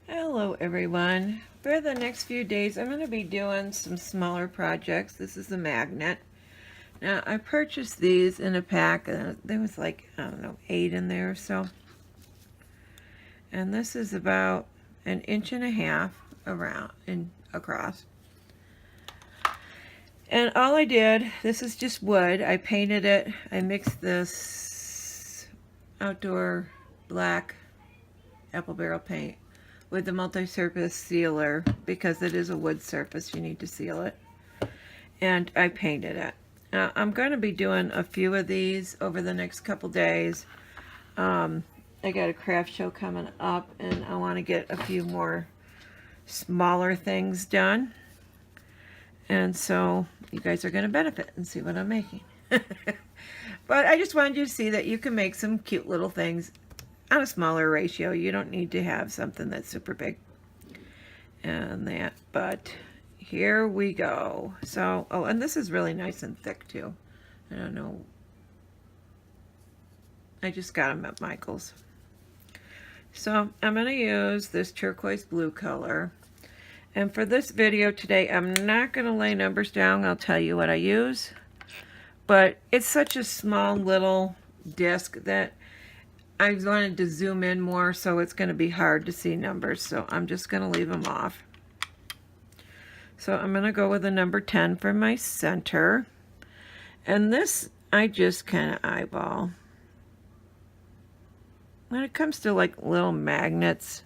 Hello everyone. For the next few days I'm going to be doing some smaller projects. This is a magnet. Now I purchased these in a pack. There was like, I don't know, 8 in there or so. And this is about 1.5 inches around and across. And all I did, this is just wood. I painted it. I mixed this outdoor black apple barrel paint with the multi-surface sealer because it is a wood surface. You need to seal it. And I painted it. Now, I'm going to be doing a few of these over the next couple days. I got a craft show coming up and I want to get a few more smaller things done. And so you guys are going to benefit and see what I'm making. But I just wanted you to see that you can make some cute little things on a smaller ratio. You don't need to have something that's super big and that, but here we go. So, oh, and this is really nice and thick too. I don't know. I just got them at Michael's. So I'm going to use this turquoise blue color. And for this video today, I'm not going to lay numbers down. I'll tell you what I use. But it's such a small little disc that I wanted to zoom in more, so it's going to be hard to see numbers. So I'm just going to leave them off. So I'm going to go with a number 10 for my center. And this, I just kind of eyeball. When it comes to like little magnets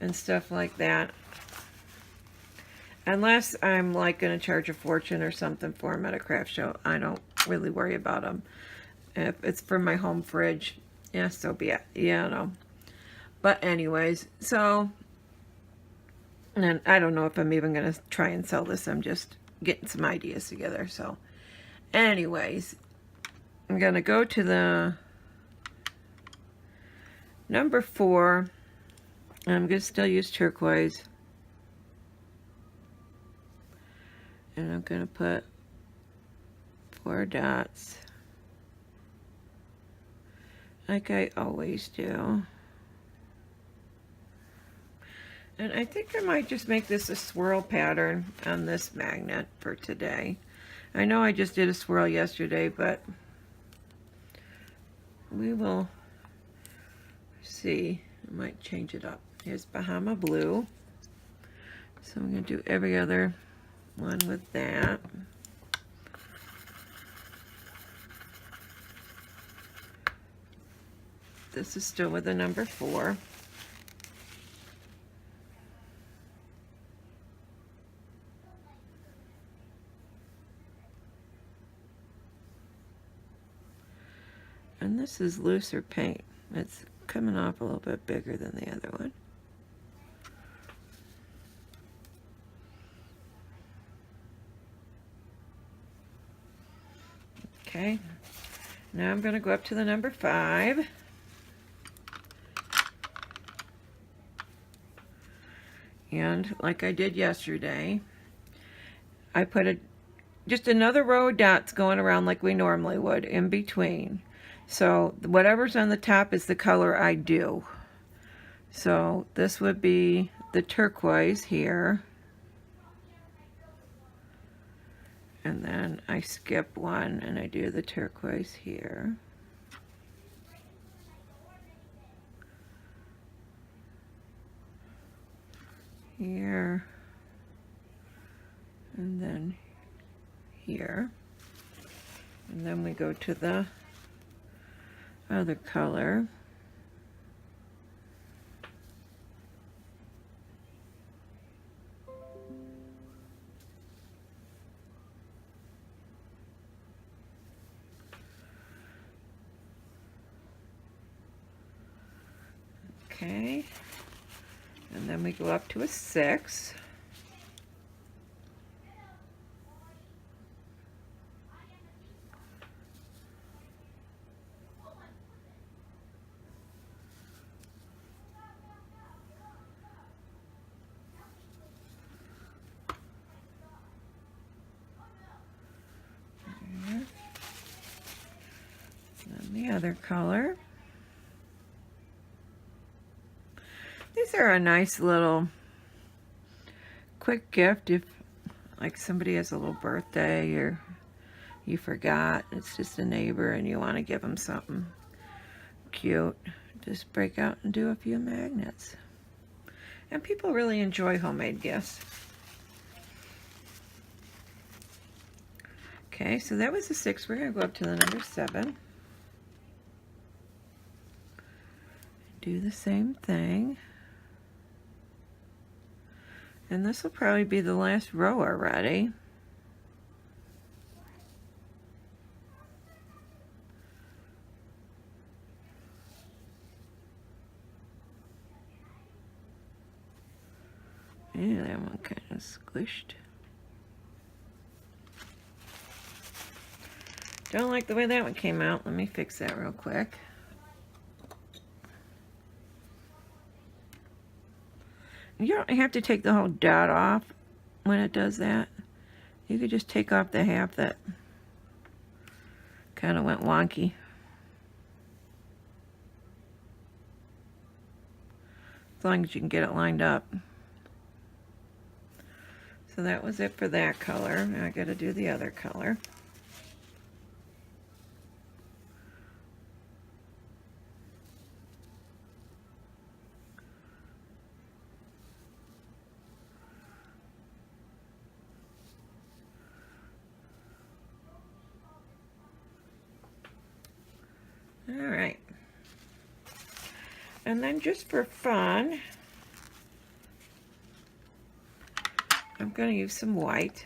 and stuff like that, unless I'm like going to charge a fortune or something for them at a craft show, I don't really worry about them. If it's for my home fridge, yeah, so be it. Yeah, no. But anyways, so, and I don't know if I'm even going to try and sell this. I'm just getting some ideas together. So anyways, I'm going to go to the number 4. I'm going to still use turquoise. And I'm going to put 4 dots like I always do. And I think I might just make this a swirl pattern on this magnet for today. I know I just did a swirl yesterday, but we will see. I might change it up. Here's Bahama Blue. So I'm going to do every other one with that. This is still with the number 4. And this is looser paint. It's coming off a little bit bigger than the other one. Okay, now I'm going to go up to the number 5. And like I did yesterday, I put just another row of dots going around like we normally would in between. So whatever's on the top is the color I do. So this would be the turquoise here. And then I skip one and I do the turquoise here. Here. And then here. And then we go to the other color. Okay, and then we go up to a 6. And then the other color. These are a nice little quick gift if like somebody has a little birthday or you forgot, it's just a neighbor and you want to give them something cute. Just break out and do a few magnets. And people really enjoy homemade gifts. Okay, so that was the 6. We're going to go up to the number 7. Do the same thing. And this will probably be the last row already. Yeah, that one kind of squished. Don't like the way that one came out. Let me fix that real quick. You don't have to take the whole dot off when it does that. You could just take off the half that kind of went wonky. As long as you can get it lined up. So that was it for that color. Now I got to do the other color. All right. And then just for fun, I'm going to use some white.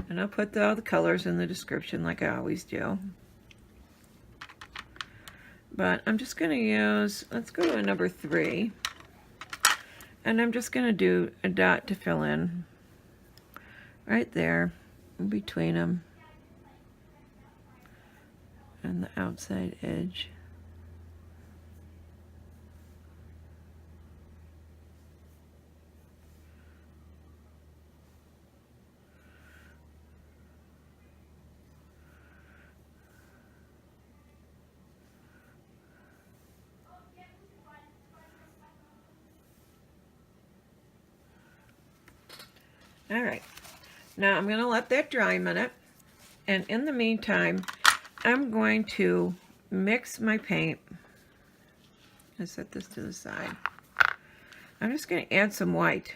And I'll put all the colors in the description like I always do. But I'm just going to use, let's go to a number 3. And I'm just going to do a dot to fill in right there in between them and the outside edge. All right, now I'm going to let that dry a minute, and in the meantime, I'm going to mix my paint. I set this to the side. I'm just going to add some white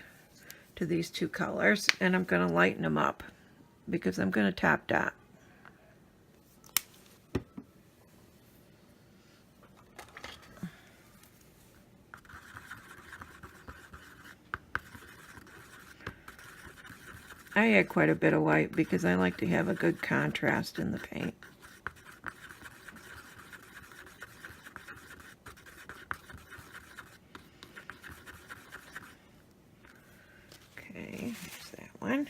to these two colors, and I'm going to lighten them up because I'm going to top dot. I add quite a bit of white because I like to have a good contrast in the paint. Okay, here's that one.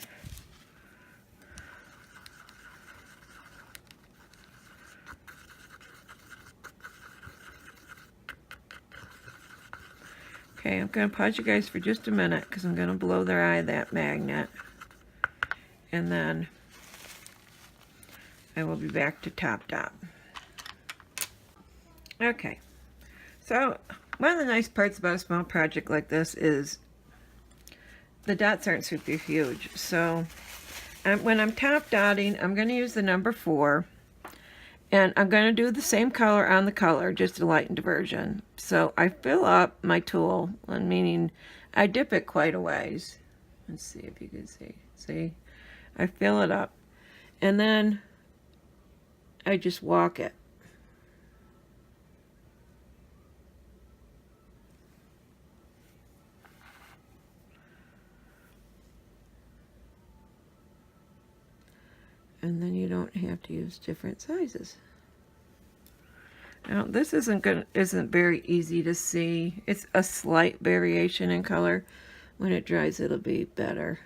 Okay, I'm going to pause you guys for just a minute because I'm going to blow dry that magnet. And then I will be back to top dot. Okay, so one of the nice parts about a small project like this is the dots aren't super huge. So when I'm top dotting, I'm going to use the number 4. And I'm going to do the same color on the color, just a lightened version. So I fill up my tool, meaning I dip it quite a ways. Let's see if you can see. See? I fill it up, and then I just walk it. And then you don't have to use different sizes. Now this isn't very easy to see. It's a slight variation in color. When it dries, it'll be better.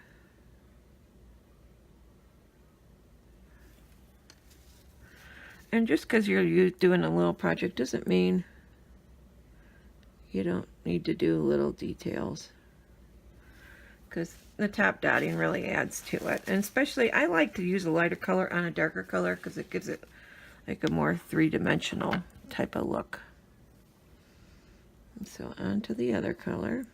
And just because you're doing a little project doesn't mean you don't need to do little details. Because the top dotting really adds to it. And especially, I like to use a lighter color on a darker color because it gives it like a more three-dimensional type of look. So on to the other color.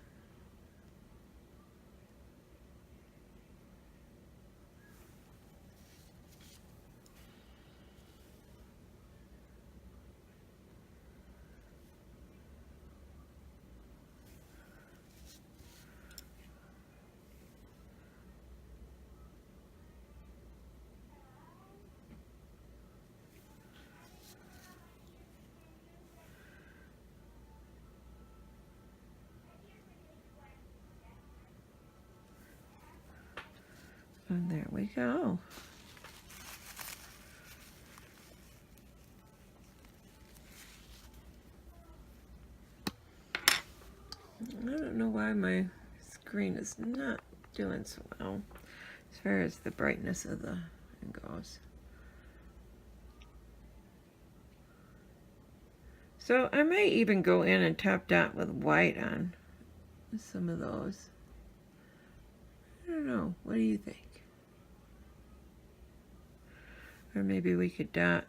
And there we go. I don't know why my screen is not doing so well as far as the brightness of the thing goes. So I may even go in and top dot with white on some of those. I don't know. What do you think? Or maybe we could dot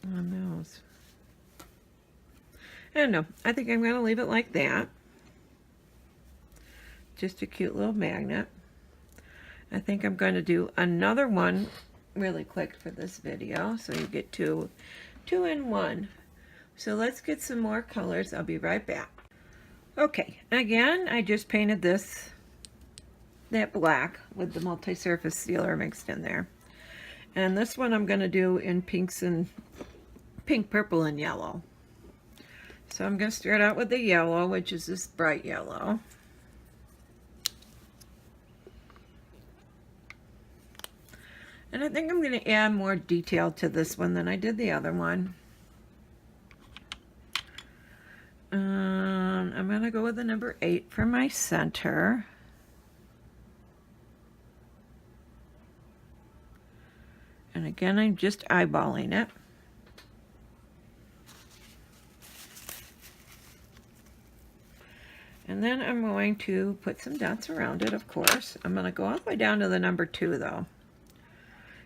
on those. I don't know. I think I'm going to leave it like that. Just a cute little magnet. I think I'm going to do another one really quick for this video, so you get two in one. So let's get some more colors. I'll be right back. Okay, again, I just painted that black with the multi-surface sealer mixed in there. And this one I'm going to do in pinks and pink, purple, and yellow. So I'm going to start out with the yellow, which is this bright yellow. And I think I'm going to add more detail to this one than I did the other one. I'm going to go with the number 8 for my center. And again, I'm just eyeballing it. And then I'm going to put some dots around it, of course. I'm going to go all the way down to the number 2, though,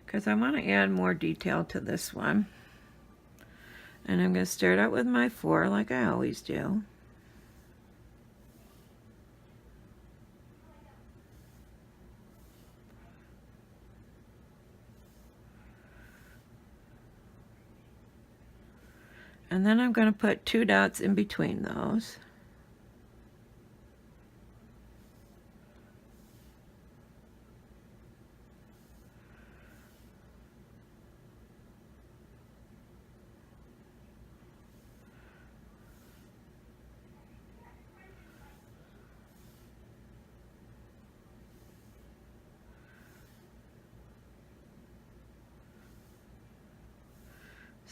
because I want to add more detail to this one. And I'm going to start out with my 4 like I always do. And then I'm going to put 2 dots in between those.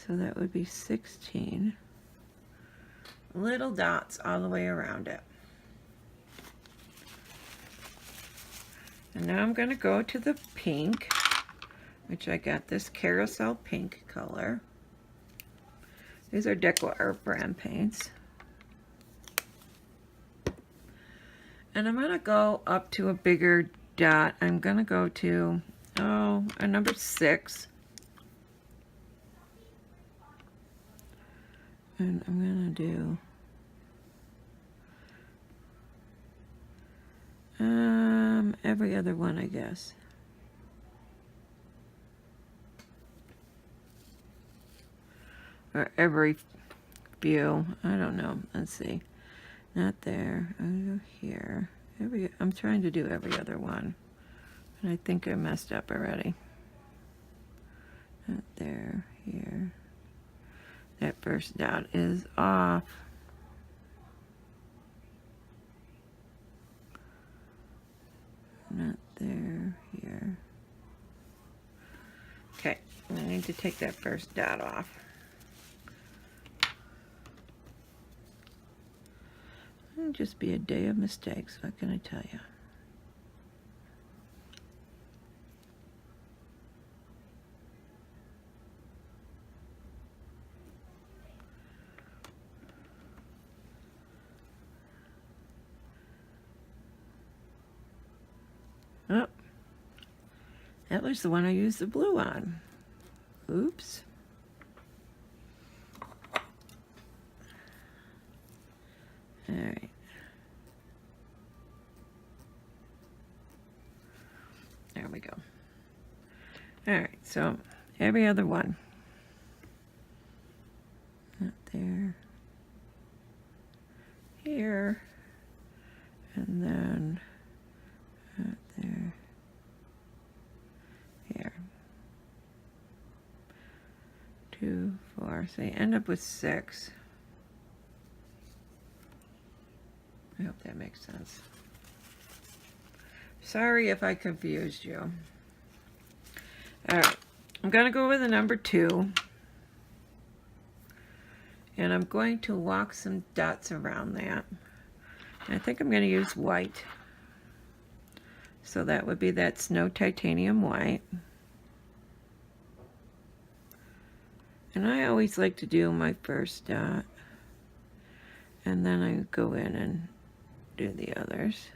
So that would be 16 little dots all the way around it. And now I'm going to go to the pink, which I got this Carousel Pink color. These are DecoArt brand paints. And I'm going to go up to a bigger dot. I'm going to go to, a number 6. And I'm going to do every other one, I guess. Or every few. I don't know. Let's see. Not there. I'll go here. I'm trying to do every other one. And I think I messed up already. Not there. Here. That first dot is off. Not there, here. Okay, I need to take that first dot off. It'll just be a day of mistakes, what can I tell you? Oh, that was the one I used the blue on. Oops. All right. There we go. All right, so every other one. Not there. Here. And then not there. Here. 2, 4. So you end up with 6. I hope that makes sense. Sorry if I confused you. All right, I'm going to go with the number 2. And I'm going to walk some dots around that. And I think I'm going to use white. So that would be that Snow Titanium white. And I always like to do my first dot. And then I go in and do the others.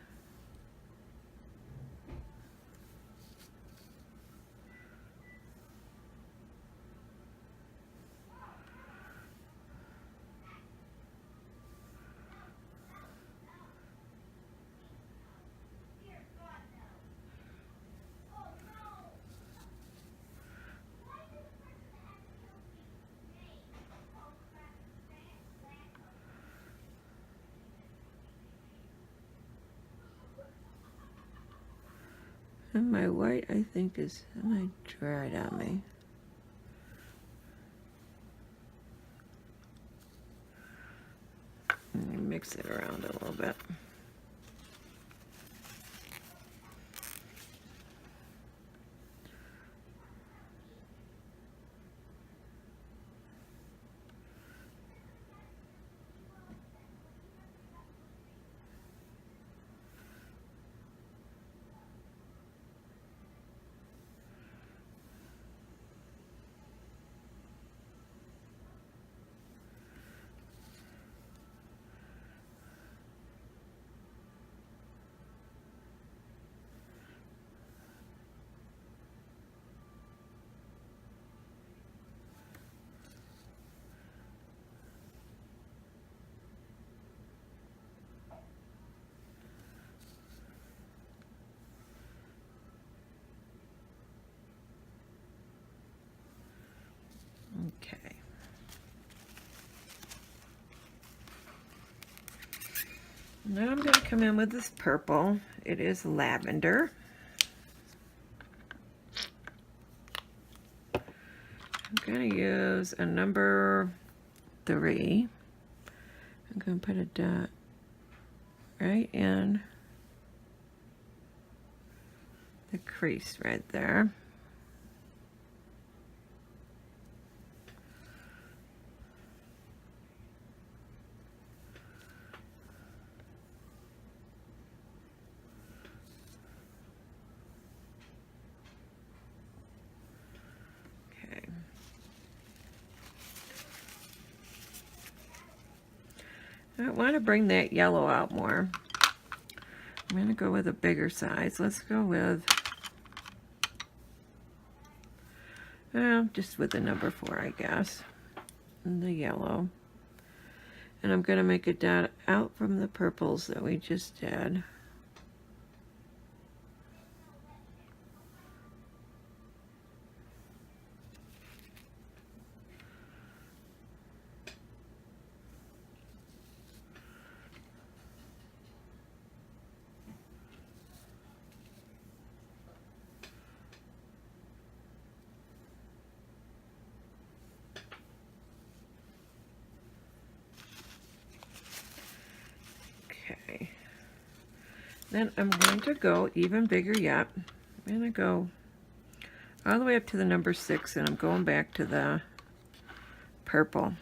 And my white, I think, is dried on me. Let me mix it around a little bit. Okay. Now I'm going to come in with this purple. It is lavender. I'm going to use a number 3. I'm going to put a dot right in the crease right there. I want to bring that yellow out more. I'm going to go with a bigger size. Let's go with, well, just with the number 4, I guess. And the yellow. And I'm going to make a dot out from the purples that we just did. Then I'm going to go even bigger yet. I'm going to go all the way up to the number 6, and I'm going back to the purple.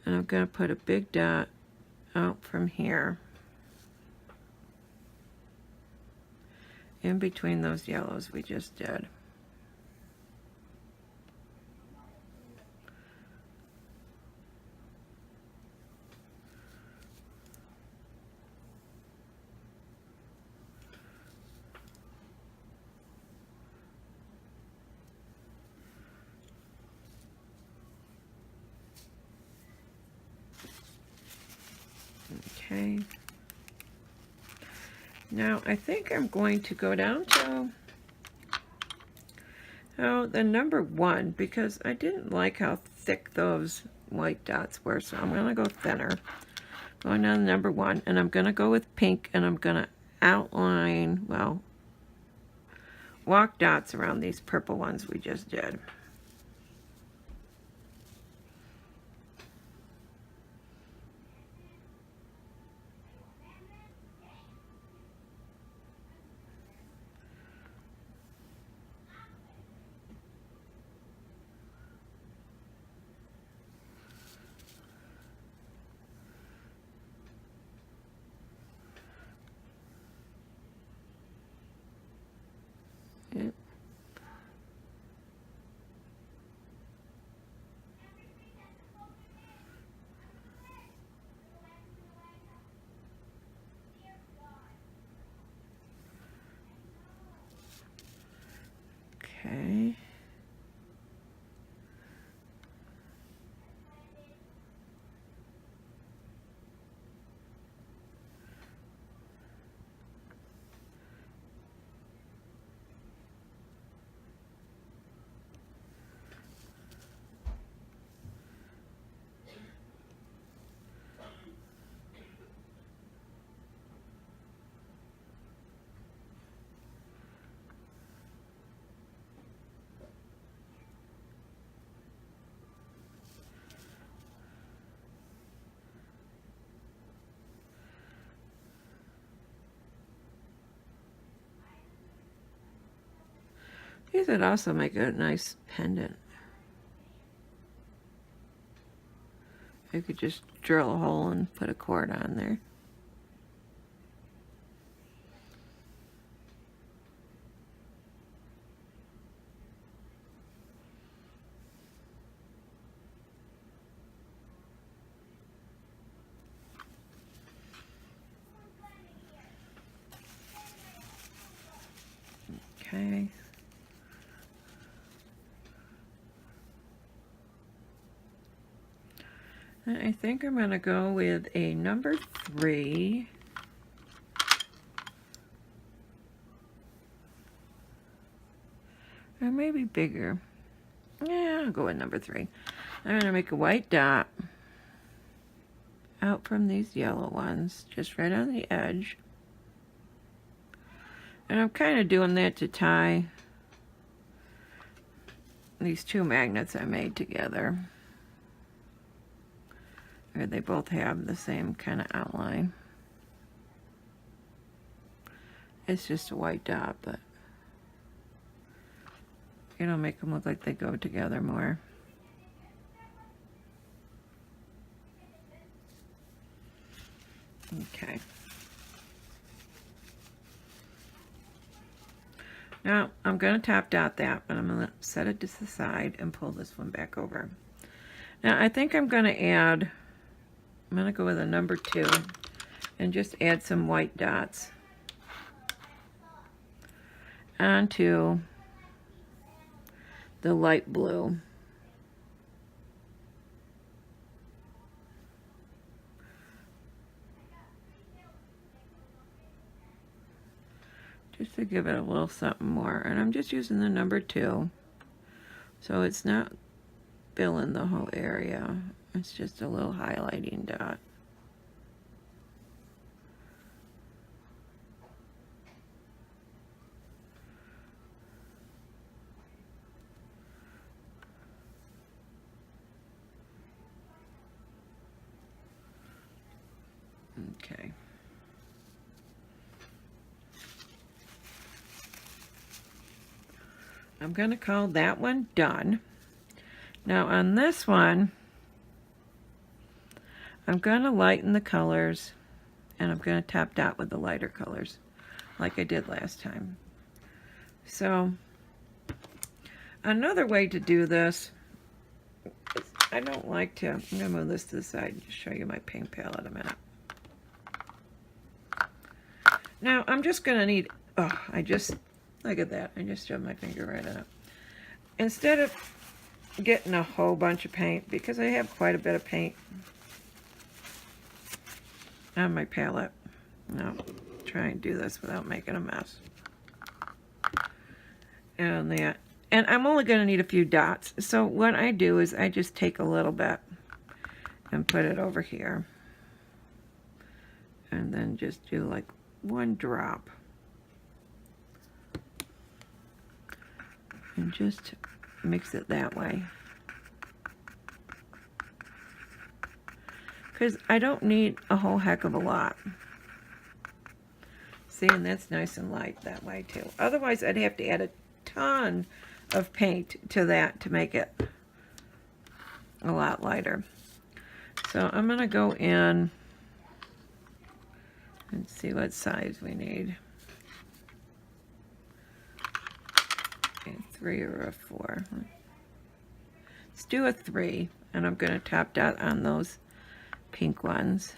And I'm going to put a big dot out from here, in between those yellows we just did. Okay. Now I think I'm going to go down to the number 1 because I didn't like how thick those white dots were, so I'm going to go thinner. Going down to number 1, and I'm going to go with pink, and I'm going to outline, well, walk dots around these purple ones we just did. Yep. Okay. These would also make a nice pendant. You could just drill a hole and put a cord on there. Okay. And I think I'm going to go with a number 3. Or maybe bigger. Yeah, I'll go with number 3. I'm going to make a white dot out from these yellow ones, just right on the edge. And I'm kind of doing that to tie these 2 magnets I made together. Or they both have the same kind of outline. It's just a white dot, but it'll make them look like they go together more. Okay. Now, I'm going to top dot that, but I'm going to set it to the side and pull this one back over. Now, I think I'm going to add, I'm going to go with a number 2 and just add some white dots onto the light blue. Just to give it a little something more. And I'm just using the number 2. So it's not filling the whole area. It's just a little highlighting dot. Okay. I'm going to call that one done. Now on this one, I'm going to lighten the colors, and I'm going to top dot with the lighter colors like I did last time. So another way to do this, I don't like to, I'm going to move this to the side and just show you my pink palette a minute. Now I'm just going to need, oh, look at that, I just shoved my finger right in it. Instead of getting a whole bunch of paint, because I have quite a bit of paint, on my palette. Now, try and do this without making a mess. And that. And I'm only going to need a few dots. So what I do is I just take a little bit and put it over here. And then just do like one drop. And just mix it that way. Because I don't need a whole heck of a lot. See, and that's nice and light that way too. Otherwise, I'd have to add a ton of paint to that to make it a lot lighter. So I'm going to go in and see what size we need. Okay, 3 or a 4. Let's do a 3, and I'm going to top dot on those pink ones.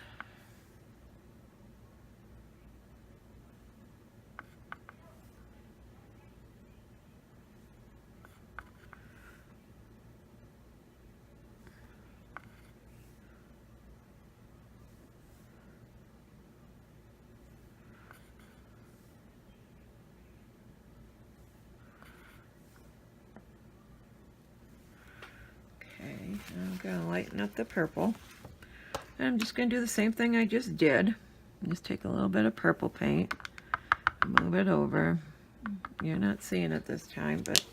I'm going to lighten up the purple. And I'm just going to do the same thing I just did. Just take a little bit of purple paint, move it over. You're not seeing it this time, but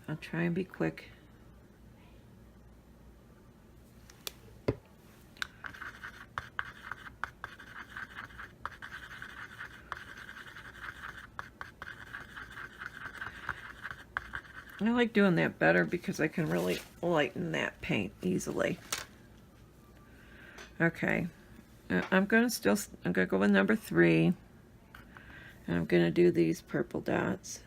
I'll try and be quick. I like doing that better because I can really lighten that paint easily. Okay, I'm gonna go with number 3, and I'm gonna do these purple dots.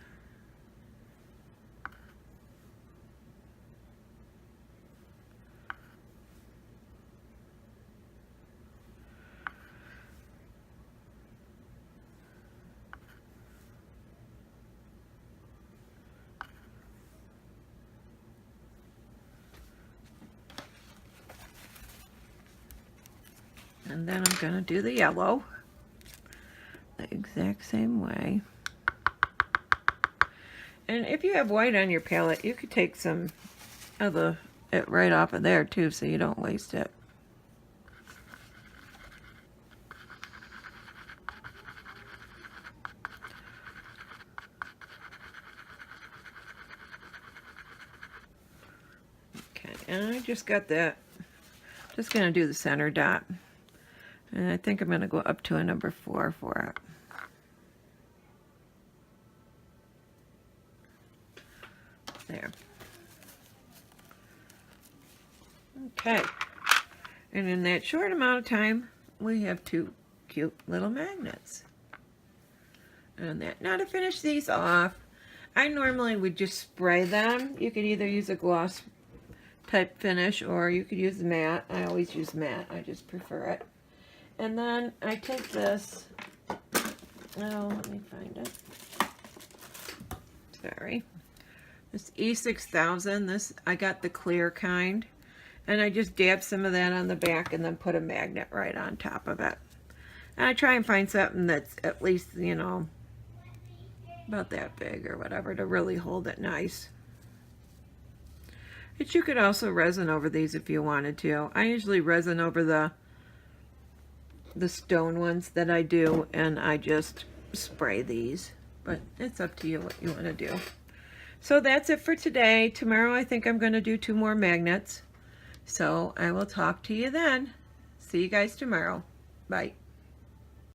And then I'm going to do the yellow the exact same way. And if you have white on your palette, you could take some of it right off of there too, so you don't waste it. Okay, and I just got that. Just going to do the center dot. And I think I'm going to go up to a number 4 for it. There. Okay. And in that short amount of time, we have 2 cute little magnets. And that. Now to finish these off, I normally would just spray them. You could either use a gloss type finish or you could use matte. I always use matte. I just prefer it. And then I take this, oh, let me find it. Sorry. This E6000, this, I got the clear kind. And I just dab some of that on the back and then put a magnet right on top of it. And I try and find something that's at least, you know, about that big or whatever to really hold it nice. But you could also resin over these if you wanted to. I usually resin over the stone ones that I do, and I just spray these, but it's up to you what you want to do. So that's it for today. Tomorrow I think I'm going to do 2 more magnets, so I will talk to you then. See you guys tomorrow. Bye.